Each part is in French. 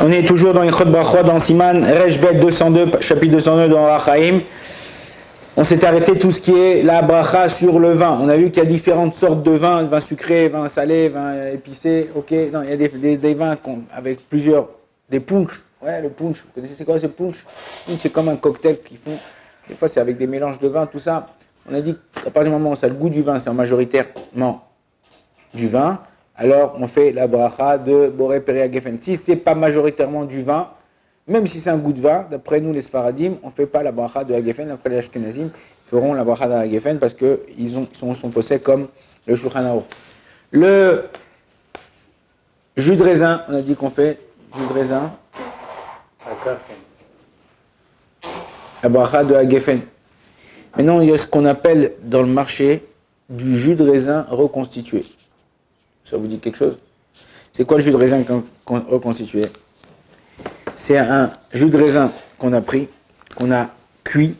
On est toujours dans Ichot Brachot, dans Siman, Reshbet 202, chapitre 202 dans Rachaim. On s'est arrêté tout ce qui est la bracha sur le vin. On a vu qu'il y a différentes sortes de vins, vin sucré, vin salé, vin épicé. Ok, non, il y a des vins avec plusieurs, des punch. Ouais, le punch. Vous connaissez c'est quoi ce punch? Punch, c'est comme un cocktail qu'ils font. Des fois, c'est avec des mélanges de vin, tout ça. On a dit qu'à partir du moment où ça a le goût du vin, c'est en majoritairement du vin. Alors, on fait la bracha de Boré Péria Geffen. Si ce n'est pas majoritairement du vin, même si c'est un goût de vin, d'après nous les Sfaradim, on ne fait pas la bracha de Hagefen. Après les Ashkenazim feront la bracha de Hagefen parce qu'ils sont posés comme le Shulchan Aruch. Le jus de raisin, on a dit qu'on fait jus de raisin. La bracha de Hagefen. Maintenant, il y a ce qu'on appelle dans le marché du jus de raisin reconstitué. Ça vous dit quelque chose? C'est quoi le jus de raisin reconstitué? C'est un jus de raisin qu'on a pris, qu'on a cuit,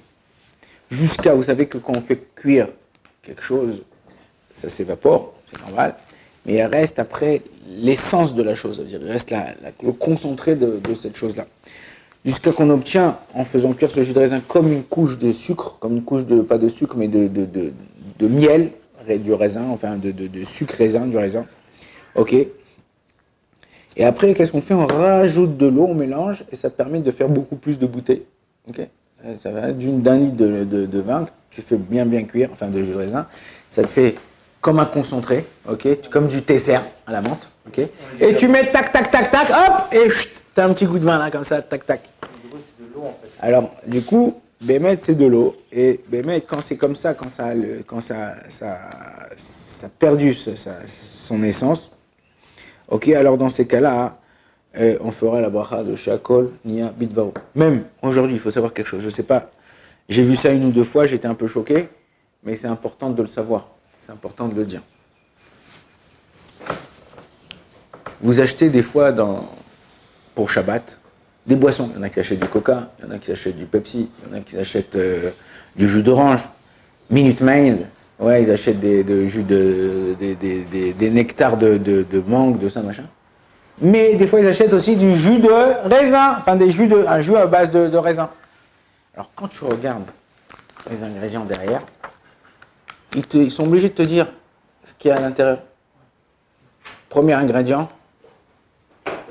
jusqu'à, vous savez que quand on fait cuire quelque chose, ça s'évapore, c'est normal, mais il reste après l'essence de la chose, ça veut dire il reste le concentré de cette chose-là. Jusqu'à qu'on obtient, en faisant cuire ce jus de raisin comme une couche de sucre, comme une couche de, pas de sucre, mais de miel, du raisin, enfin de sucre raisin, du raisin. Ok. Et après, qu'est-ce qu'on fait? On rajoute de l'eau, on mélange, et ça permet de faire beaucoup plus de bouteilles. Ok. Ça va d'un litre de vin, tu fais bien cuire, enfin de jus de raisin, ça te fait comme un concentré, ok, comme du tesser à la menthe, ok. Et tu mets tac, hop, et t'as un petit goût de vin là, comme ça, tac. Du coup, c'est de l'eau en fait. Alors, du coup, Bémet, c'est de l'eau. Et Bémet, quand c'est comme ça, quand ça a perdu son essence, ok, alors dans ces cas-là, on fera la bracha de Shakol, Nia, Bitvaro. Même aujourd'hui, il faut savoir quelque chose. Je ne sais pas, j'ai vu ça une ou deux fois, j'étais un peu choqué, mais c'est important de le savoir. C'est important de le dire. Vous achetez des fois pour Shabbat, des boissons. Il y en a qui achètent du coca, il y en a qui achètent du Pepsi, il y en a qui achètent du jus d'orange, Minute Maid, ouais, ils achètent des nectars de mangue, de ça, machin. Mais des fois, ils achètent aussi du jus de raisin, enfin un jus à base de raisin. Alors, quand tu regardes les ingrédients derrière, ils sont obligés de te dire ce qu'il y a à l'intérieur. Premier ingrédient,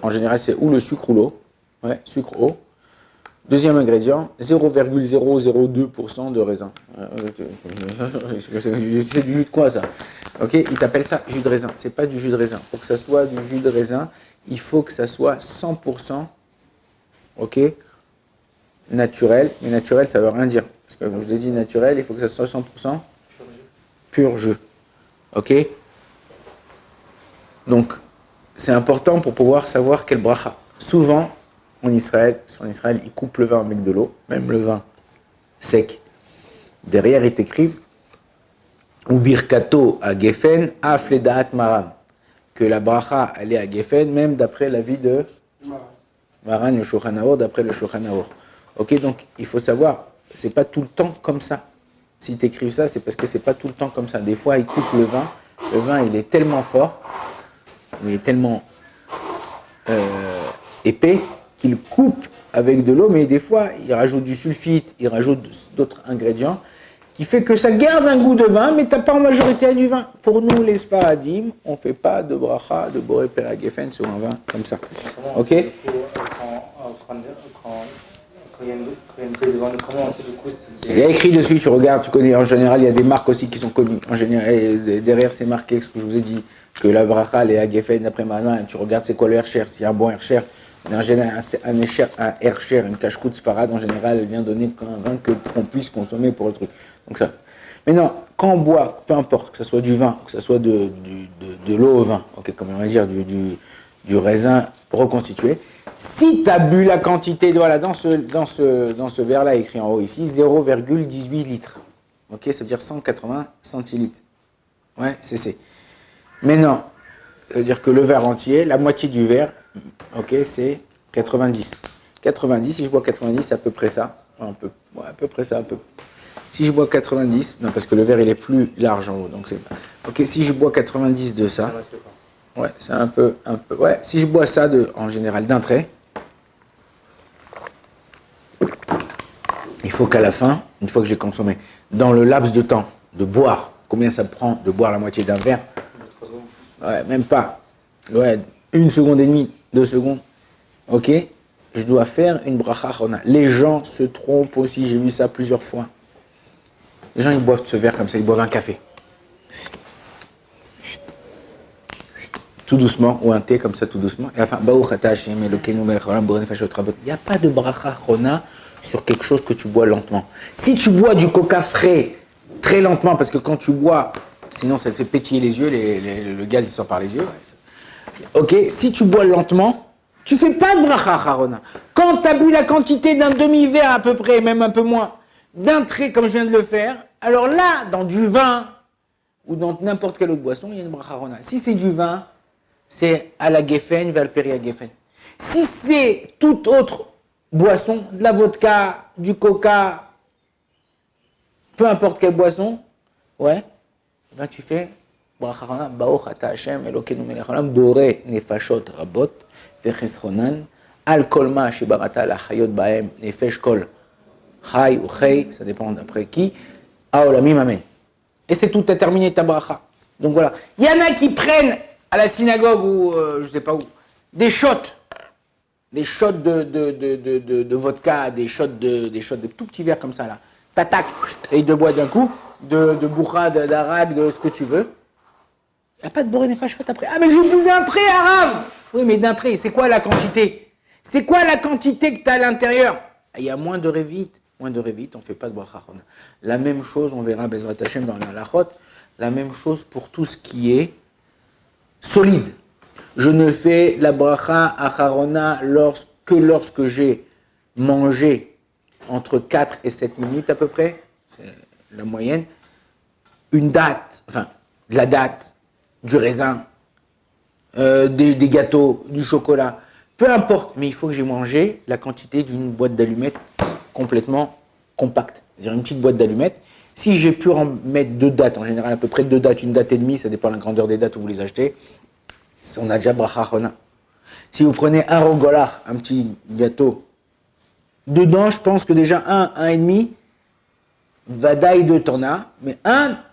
en général, c'est ou le sucre ou l'eau. Ouais, sucre, eau. Deuxième ingrédient, 0,002% de raisin. C'est du jus de quoi ça? Ok, ils t'appellent ça jus de raisin. C'est pas du jus de raisin. Pour que ça soit du jus de raisin, il faut que ça soit 100%, ok, naturel. Mais naturel, ça veut rien dire. Parce que je vous ai dit naturel, il faut que ça soit 100% pur jus. Ok? Donc, c'est important pour pouvoir savoir quel bracha. Souvent, en Israël, ils coupent le vin avec de l'eau, même le vin sec. Derrière, ils t'écrivent ou birkato à Geffen, afledaat maram. Que la bracha, elle est à Geffen, même d'après l'avis de Maran, le Shulchan Aruch, d'après le Shulchan Aruch. Ok, donc il faut savoir, c'est pas tout le temps comme ça. Si tu écrives ça, c'est parce que c'est pas tout le temps comme ça. Des fois, ils coupent le vin, il est tellement fort, il est tellement épais, qu'il coupe avec de l'eau, mais des fois, il rajoute du sulfite, il rajoute d'autres ingrédients, qui fait que ça garde un goût de vin, mais tu n'as pas en majorité du vin. Pour nous, les Sfaradim, on ne fait pas de bracha, de Boré Péria Geffen sur un vin comme ça. Ok? Il y a écrit dessus, tu regardes, tu connais, en général, il y a des marques aussi qui sont connues. En général, derrière, c'est marqué ce que je vous ai dit, que la bracha, elle est à Geffen, d'après Manan, tu regardes c'est quoi le Hercher, s'il y a un bon Hercher. En général, un Hercher, une cache-croûte Sfarad, en général, elle vient donner un vin qu'on puisse consommer pour le truc. Donc ça. Maintenant, quand on boit, peu importe, que ce soit du vin, que ce soit de l'eau au vin, okay, comme on va dire, du raisin reconstitué, si tu as bu la quantité, voilà, dans ce verre-là, écrit en haut ici, 0,18 litres. Ok, ça veut dire 180 centilitres. Ouais, c'est. Maintenant, ça veut dire que le verre entier, la moitié du verre, ok, c'est 90. 90, si je bois 90, c'est à peu près ça. À peu près ça, un peu. Si je bois 90, non, parce que le verre il est plus large en haut, donc c'est. Ok, si je bois 90 de ça, ouais, c'est un peu. Ouais, si je bois ça en général d'un trait, faut qu'à la fin, une fois que j'ai consommé, dans le laps de temps de boire, combien ça me prend de boire la moitié d'un verre? Ouais, même pas. Ouais, 1 seconde et demie, 2 secondes. Ok? Je dois faire une bracha chona. Les gens se trompent aussi, j'ai vu ça plusieurs fois. Les gens, ils boivent ce verre comme ça, ils boivent un café. Tout doucement, ou un thé comme ça, tout doucement. Et enfin, il n'y a pas de bracha chona sur quelque chose que tu bois lentement. Si tu bois du coca frais très lentement, parce que quand tu bois, sinon ça te fait pétiller les yeux, le gaz il sort par les yeux. Ok, si tu bois lentement, tu fais pas de bracha chona. Quand tu as bu la quantité d'un demi-verre à peu près, même un peu moins, d'un trait comme je viens de le faire, alors là, dans du vin ou dans n'importe quelle autre boisson, il y a une bracha chona. Si c'est du vin, c'est à la geffen, vers le péri à geffen. Si c'est toute autre boisson, de la vodka, du coca, peu importe quelle boisson, ouais, ben tu fais bracha chona, baruch ata Hashem, Elokeinu melech haolam, boré nefashot rabot, vechesronan, al kol ma shebarata la chayot bahem, nefesh kol chay ou chay, ça dépend d'après qui, aolamim amen. Et c'est tout, t'as terminé ta bracha. Donc voilà. Il y en a qui prennent à la synagogue ou je sais pas où, des shots de vodka, des shots de tout petits verres comme ça là. T'attaques et ils te boivent d'un coup, de bourra, d'arabe, de ce que tu veux. Il n'y a pas de boré nefashot après. Ah mais j'ai bu d'un trait arabe. Oui mais d'un trait, c'est quoi la quantité? C'est quoi la quantité que tu as à l'intérieur? Il y a moins de révite, on ne fait pas de bracha chona. La même chose, on verra Bezrat Hashem dans la halachot, la même chose pour tout ce qui est solide. Je ne fais la bracha acharona lorsque j'ai mangé entre 4 et 7 minutes à peu près, c'est la moyenne, une date, enfin de la date, du raisin, des gâteaux, du chocolat, peu importe, mais il faut que j'ai mangé la quantité d'une boîte d'allumettes complètement compacte, c'est-à-dire une petite boîte d'allumettes. Si j'ai pu en mettre 2 dates, en général à peu près 2 dates, 1 date et demie, ça dépend de la grandeur des dates où vous les achetez, on a déjà bracha chona. Si vous prenez un rogolach, un petit gâteau, dedans, je pense que déjà 1,5, vadaï 2 t'en as, mais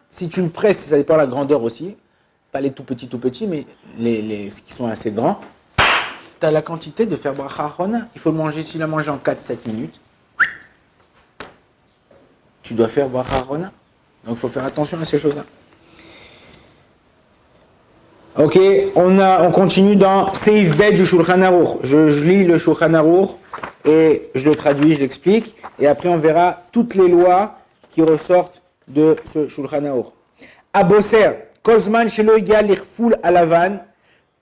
si tu le presses, ça dépend de la grandeur aussi, pas les tout petits, mais les qui sont assez grands, tu as la quantité de faire bracha chona. Il faut le manger, tu l'as mangé en 4-7 minutes, tu dois faire bracha chona. Donc il faut faire attention à ces choses-là. Ok, on continue dans Seif Bet du Shulchan Aruch. Je lis le Shulchan Aruch et je le traduis, je l'explique. Et après, on verra toutes les lois qui ressortent de ce Shulchan Aruch. À Bosser, Kozman Shelo Iga Lirful Alavan.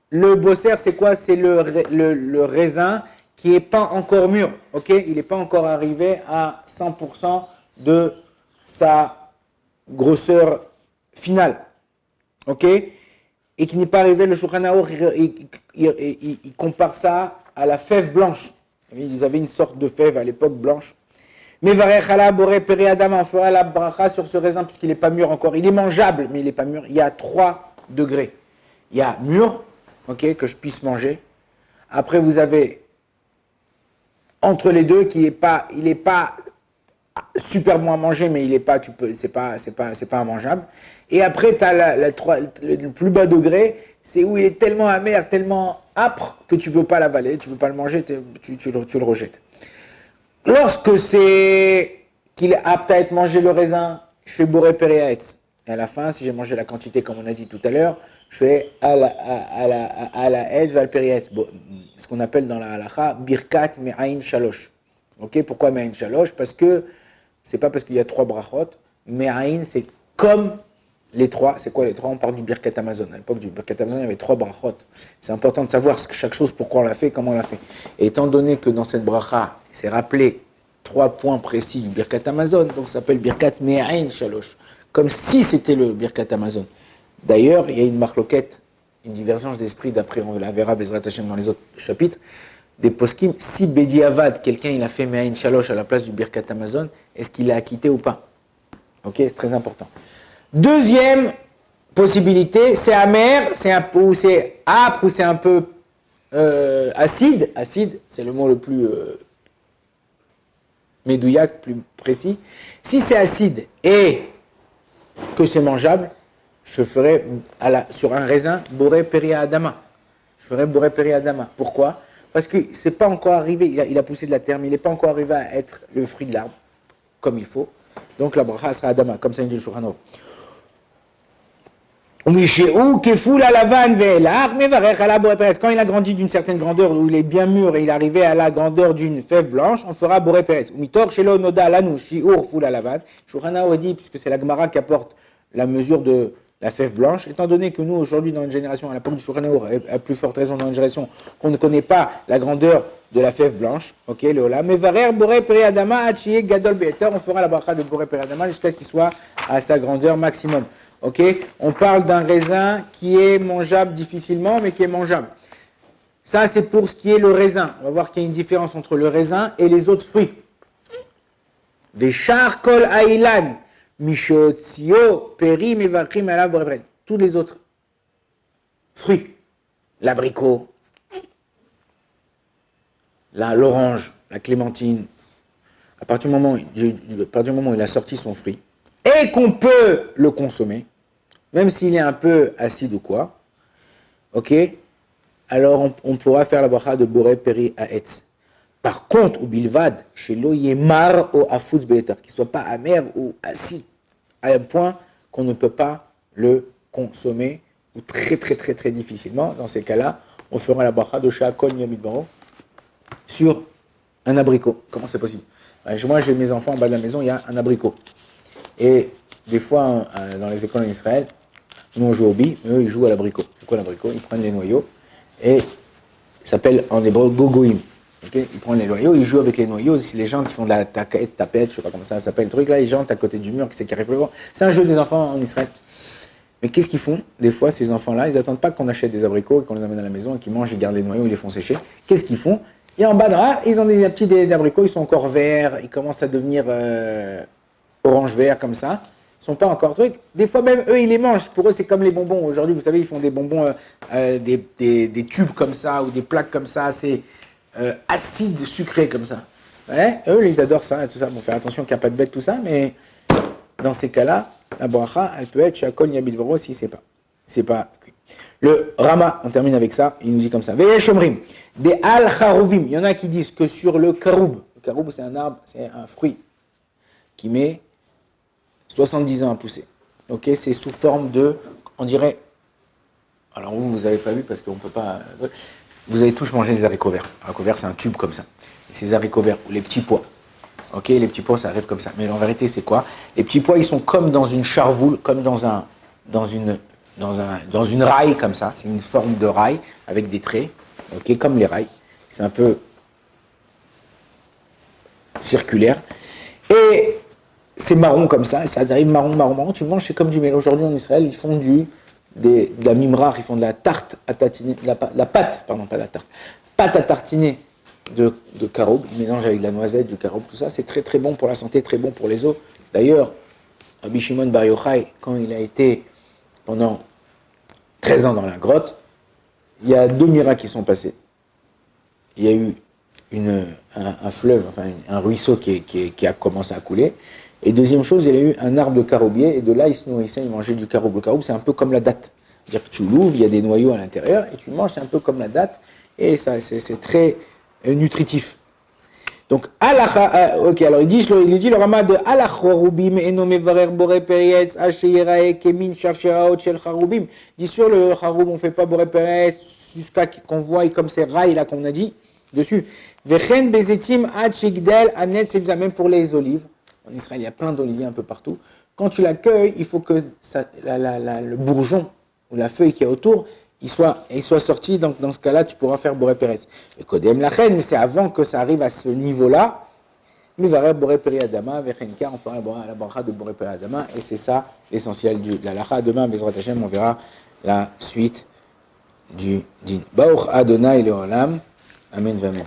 Le Bosser, c'est quoi? C'est le raisin qui n'est pas encore mûr. Ok, il n'est pas encore arrivé à 100% de sa grosseur finale. Ok? Et qui n'est pas arrivé, le Shulchan Aruch, il compare ça à la fève blanche. Ils avaient une sorte de fève à l'époque blanche. Mais Varechala, Boré, Peri Adam, on fera la bracha sur ce raisin puisqu'il n'est pas mûr encore. Il est mangeable, mais il n'est pas mûr. Il y a 3 degrés. Il y a mûr, ok, que je puisse manger. Après, vous avez entre les deux qui est pas, il n'est pas super bon à manger, mais il est pas, c'est pas immangeable. Et après, tu as le plus bas degré, c'est où il est tellement amer, tellement âpre que tu peux pas l'avaler, tu peux pas le manger, tu le rejettes. Lorsque c'est qu'il est apte à être mangé le raisin, je fais boré péréaetz. Et à la fin, si j'ai mangé la quantité comme on a dit tout à l'heure, je fais à la etz val péréaetz. Ce qu'on appelle dans la halacha birkat me'ain shalosh. Ok, pourquoi me'ain shalosh? Parce que c'est pas parce qu'il y a 3 brachot. Me'ain, c'est comme les 3. C'est quoi les 3? On parle du Birkat Hamazon. À l'époque du Birkat Hamazon, il y avait 3 brachot. C'est important de savoir chaque chose, pourquoi on l'a fait, comment on l'a fait. Et étant donné que dans cette bracha, c'est rappelé 3 points précis du Birkat Hamazon, donc ça s'appelle Birkat Me'ain Shalosh. Comme si c'était le Birkat Hamazon. D'ailleurs, il y a une marloquette, une divergence d'esprit, d'après on la verra Bezrat Hashem dans les autres chapitres, des poskim. Si Bedi Avad, quelqu'un il a fait Me'ain Shalosh à la place du Birkat Hamazon, est-ce qu'il l'a acquitté ou pas? Ok, c'est très important. Deuxième possibilité, c'est amer, ou c'est âpre, ou c'est un peu acide. Acide, c'est le mot le plus médouillac, plus précis. Si c'est acide et que c'est mangeable, je ferai sur un raisin boré péri adama. Je ferai boré péri adama. Pourquoi? Parce que c'est pas encore arrivé, il a poussé de la terre, mais il n'est pas encore arrivé à être le fruit de l'arbre, comme il faut. Donc la bracha sera adama, comme ça il dit le Shulchan Aruch. Quand il a grandi d'une certaine grandeur, où il est bien mûr et il est arrivé à la grandeur d'une fève blanche, on fera boré pérez. Shulchan Aruch dit, puisque c'est la Gemara qui apporte la mesure de la fève blanche, étant donné que nous, aujourd'hui, dans une génération, à l'époque du Shulchan Aruch, à plus forte raison dans une génération, qu'on ne connaît pas la grandeur de la fève blanche, ok, Léola, mais varer boré peri adama achie gadol beter, on fera la bracha de boré peri adama jusqu'à qu'il soit à sa grandeur maximum. Ok, on parle d'un raisin qui est mangeable difficilement, mais qui est mangeable. Ça, c'est pour ce qui est le raisin. On va voir qu'il y a une différence entre le raisin et les autres fruits. Veshar kol ailan, mishotzio, peri, mevachim, ala boré. Tous les autres fruits, l'abricot, l'orange, la clémentine, à partir du moment où il a sorti son fruit, et qu'on peut le consommer, même s'il est un peu acide ou quoi, ok, alors on pourra faire la bracha de boré peri aetz. Par contre, au bilvad, chez l'oyemar au afutz beter, qu'il ne soit pas amer ou acide, à un point qu'on ne peut pas le consommer, ou très très très très difficilement. Dans ces cas-là, on fera la bracha de shakol yamidbaro sur un abricot. Comment c'est possible? Moi, j'ai mes enfants en bas de la maison, il y a un abricot. Et des fois, dans les écoles en Israël, nous on joue au billes, mais eux ils jouent à l'abricot. C'est quoi l'abricot? Ils prennent les noyaux et ça s'appelle en hébreu gogoïm. Okay, ils prennent les noyaux, ils jouent avec les noyaux. C'est les gens qui font de la tapette, je sais pas comment ça s'appelle le truc là, les gens à côté du mur qui arrivent plus loin. C'est un jeu des enfants en Israël. Mais qu'est-ce qu'ils font? Des fois, ces enfants-là, ils attendent pas qu'on achète des abricots et qu'on les amène à la maison et qu'ils mangent, ils gardent les noyaux, ils les font sécher. Qu'est-ce qu'ils font? Et en bas de là, ils ont des petits abricots, ils sont encore verts, ils commencent à devenir orange-vert comme ça. Ils sont pas encore trucs. Des fois même, eux, ils les mangent. Pour eux, c'est comme les bonbons. Aujourd'hui, vous savez, ils font des bonbons, des tubes comme ça ou des plaques comme ça, assez acides, sucrés comme ça. Ouais, eux, ils adorent ça et tout ça. Bon, faire attention qu'il n'y a pas de bête, tout ça, mais dans ces cas-là, la bracha, elle peut être shakol yabit voro si c'est pas cuit. Le Rama, on termine avec ça, il nous dit comme ça. Veyesh omrim, des al-charouvim. Il y en a qui disent que sur le karoub c'est un arbre, c'est un fruit qui met 70 ans à pousser. Ok, c'est sous forme de, on dirait, alors vous n'avez pas vu parce qu'on ne peut pas, vous avez tous mangé des haricots verts. Haricots verts, c'est un tube comme ça. Et ces haricots verts, ou les petits pois. Ok, les petits pois, ça arrive comme ça. Mais en vérité, c'est quoi? Les petits pois, ils sont comme dans une charvoule, comme dans une raille comme ça. C'est une forme de raille avec des traits. Ok, comme les rails. C'est un peu circulaire. Et c'est marron comme ça, ça arrive marron, tu le manges, c'est comme du miel. Aujourd'hui en Israël, ils font de la mimrar, ils font de la tarte à tartiner, pâte à tartiner de caroube, ils mélangent avec de la noisette, du caroube, tout ça, c'est très très bon pour la santé, très bon pour les os. D'ailleurs, Rabbi Shimon Bar Yochai, quand il a été pendant 13 ans dans la grotte, il y a 2 miracles qui sont passés. Il y a eu un fleuve, enfin un ruisseau qui a commencé à couler. Et deuxième chose, il y a eu un arbre de caroubier, et de là, il se nourrissait, il mangeait du caroube. Le caroube, c'est un peu comme la date. C'est-à-dire que tu l'ouvres, il y a des noyaux à l'intérieur, et tu le manges, c'est un peu comme la date, et ça, c'est très nutritif. Donc, ok, alors il dit le Rama de Alachorubim, Enome Varer Boré Perietz, Hacheyerae, Kemin, Charcheraot, Shel Charubim. Dit sur le Charoub, on ne fait pas Boré Perietz, jusqu'à qu'on voit comme ces rails là qu'on a dit dessus. Vechen Bezetim, Hachigdel, Anet, c'est même pour les olives. En Israël, il y a plein d'oliviers un peu partout. Quand tu la cueilles, il faut que le bourgeon ou la feuille qui est autour, il soit sorti. Donc, dans ce cas-là, tu pourras faire Boré Pérez. Et Kodem Lachen, mais c'est avant que ça arrive à ce niveau-là. Mais va Boré Pérez Adama, Vechenka, on fera la bracha de Boré Pérez Adama. Et c'est ça l'essentiel de la lacha. Demain, Bezrat Hashem, on verra la suite du din. Baruch Adonai Leolam. Amen, amen.